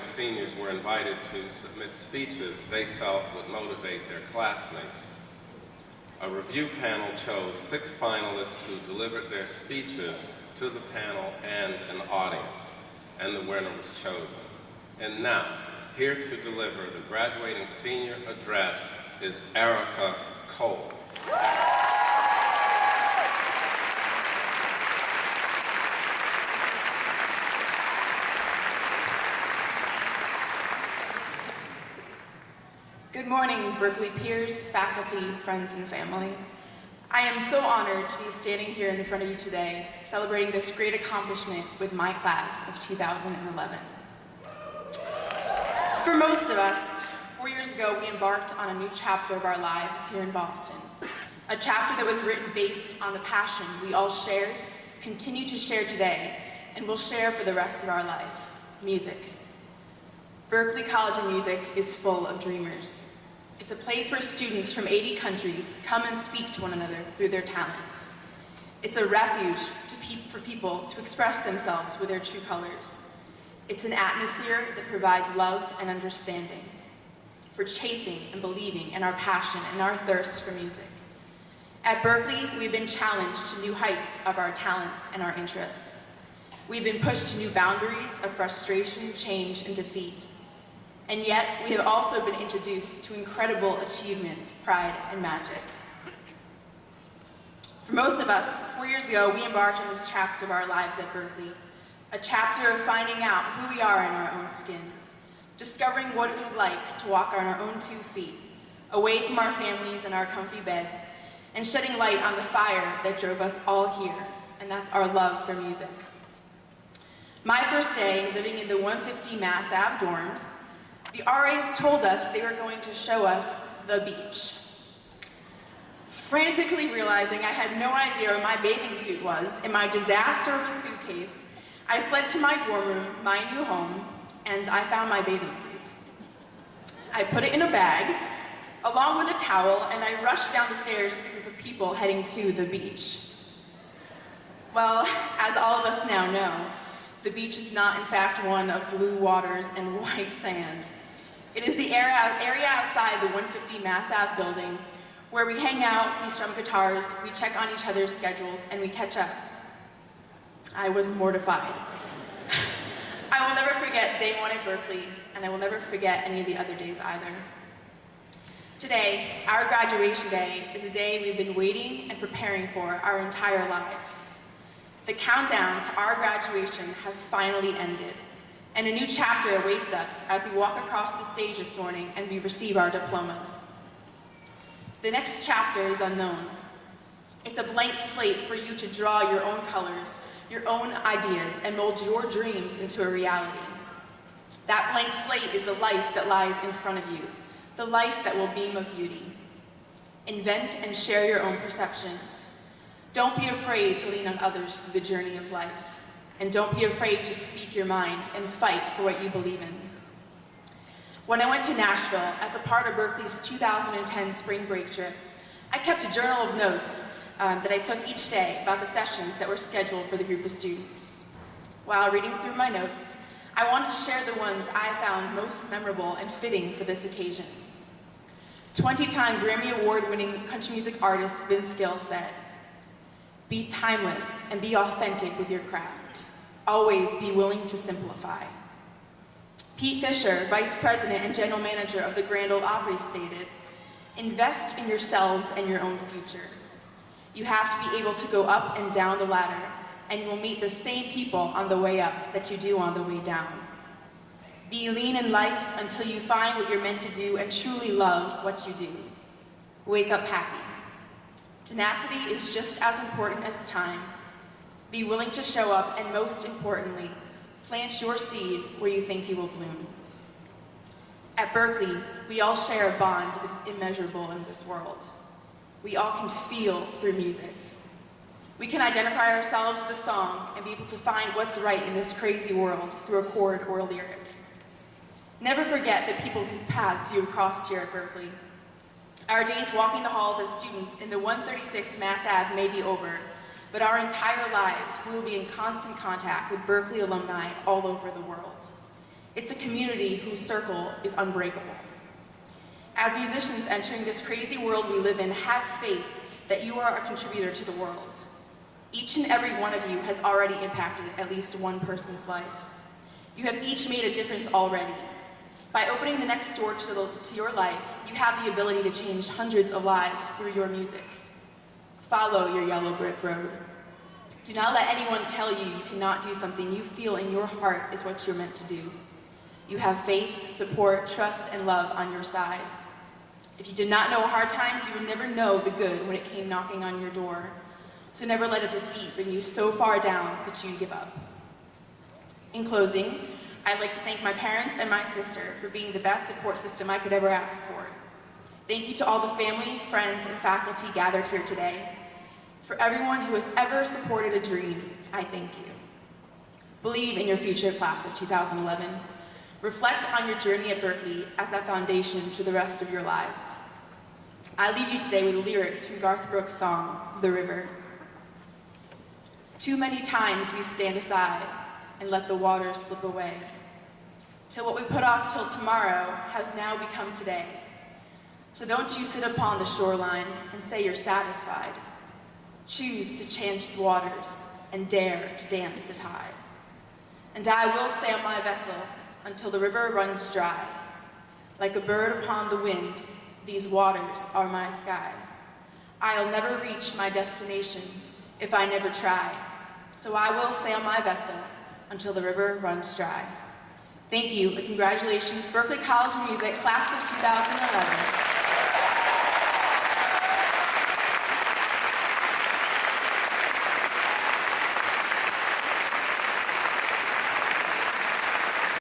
seniors were invited to submit speeches they felt would motivate their classmates. A review panel chose 6 finalists who delivered their speeches to the panel and an audience, and the winner was chosen. And now, here to deliver the graduating senior address is Erika, Cole. Good morning, Berklee peers, faculty, friends, and family. I am so honored to be standing here in front of you today, celebrating this great accomplishment with my class of 2011. For most of us, 4 years ago, we embarked on a new chapter of our lives here in Boston. A chapter that was written based on the passion we all shared, continue to share today, and will share for the rest of our life: music. Berklee College of Music is full of dreamers. It's a place where students from 80 countries come and speak to one another through their talents. It's a refuge for people to express themselves with their true colors. It's an atmosphere that provides love and understanding, for chasing and believing in our passion and our thirst for music. At Berklee, we've been challenged to new heights of our talents and our interests. We've been pushed to new boundaries of frustration, change, and defeat. And yet, we have also been introduced to incredible achievements, pride, and magic. For most of us, 4 years ago, we embarked on this chapter of our lives at Berklee, a chapter of finding out who we are in our own skins, discovering what it was like to walk on our own 2 feet, away from our families and our comfy beds, and shedding light on the fire that drove us all here, and that's our love for music. My first day living in the 150 Mass Ave dorms, the RAs told us they were going to show us the beach. Frantically realizing I had no idea where my bathing suit was in my disaster of a suitcase, I fled to my dorm room, my new home, and I found my bathing suit. I put it in a bag, along with a towel, and I rushed down the stairs to a group of people heading to the beach. Well, as all of us now know, the beach is not, in fact, one of blue waters and white sand. It is the area outside the 150 Mass Ave building where we hang out, we strum guitars, we check on each other's schedules, and we catch up. I was mortified. I will never forget day 1 at Berklee, and I will never forget any of the other days either. Today, our graduation day, is a day we've been waiting and preparing for our entire lives. The countdown to our graduation has finally ended, and a new chapter awaits us as we walk across the stage this morning and we receive our diplomas. The next chapter is unknown. It's a blank slate for you to draw your own colors, your own ideas, and mold your dreams into a reality. That blank slate is the life that lies in front of you, the life that will beam of beauty. Invent and share your own perceptions. Don't be afraid to lean on others through the journey of life. And don't be afraid to speak your mind and fight for what you believe in. When I went to Nashville as a part of Berklee's 2010 spring break trip, I kept a journal of notes that I took each day about the sessions that were scheduled for the group of students. While reading through my notes, I wanted to share the ones I found most memorable and fitting for this occasion. 20-time Grammy Award-winning country music artist Vince Gill said, "Be timeless and be authentic with your craft. Always be willing to simplify." Pete Fisher, Vice President and General Manager of the Grand Ole Opry, stated, "Invest in yourselves and your own future. You have to be able to go up and down the ladder, and you will meet the same people on the way up that you do on the way down. Be lean in life until you find what you're meant to do and truly love what you do. Wake up happy. Tenacity is just as important as time. Be willing to show up, and most importantly, plant your seed where you think you will bloom." At Berklee, we all share a bond that is immeasurable in this world. We all can feel through music. We can identify ourselves with a song and be able to find what's right in this crazy world through a chord or a lyric. Never forget the people whose paths you have crossed here at Berklee. Our days walking the halls as students in the 136 Mass Ave may be over, but our entire lives we will be in constant contact with Berklee alumni all over the world. It's a community whose circle is unbreakable. As musicians entering this crazy world we live in, have faith that you are a contributor to the world. Each and every one of you has already impacted at least one person's life. You have each made a difference already. By opening the next door to your life, you have the ability to change hundreds of lives through your music. Follow your yellow brick road. Do not let anyone tell you you cannot do something you feel in your heart is what you're meant to do. You have faith, support, trust, and love on your side. If you did not know hard times, you would never know the good when it came knocking on your door. So never let a defeat bring you so far down that you give up. In closing, I'd like to thank my parents and my sister for being the best support system I could ever ask for. Thank you to all the family, friends, and faculty gathered here today. For everyone who has ever supported a dream, I thank you. Believe in your future class of 2011. Reflect on your journey at Berklee as that foundation to the rest of your lives. I leave you today with lyrics from Garth Brooks' song, The River. Too many times we stand aside and let the water slip away, till what we put off till tomorrow has now become today. So don't you sit upon the shoreline and say you're satisfied. Choose to change the waters and dare to dance the tide. And I will sail my vessel until the river runs dry. Like a bird upon the wind, these waters are my sky. I'll never reach my destination if I never try. So I will sail my vessel until the river runs dry. Thank you, and congratulations, Berklee College of Music, class of 2011.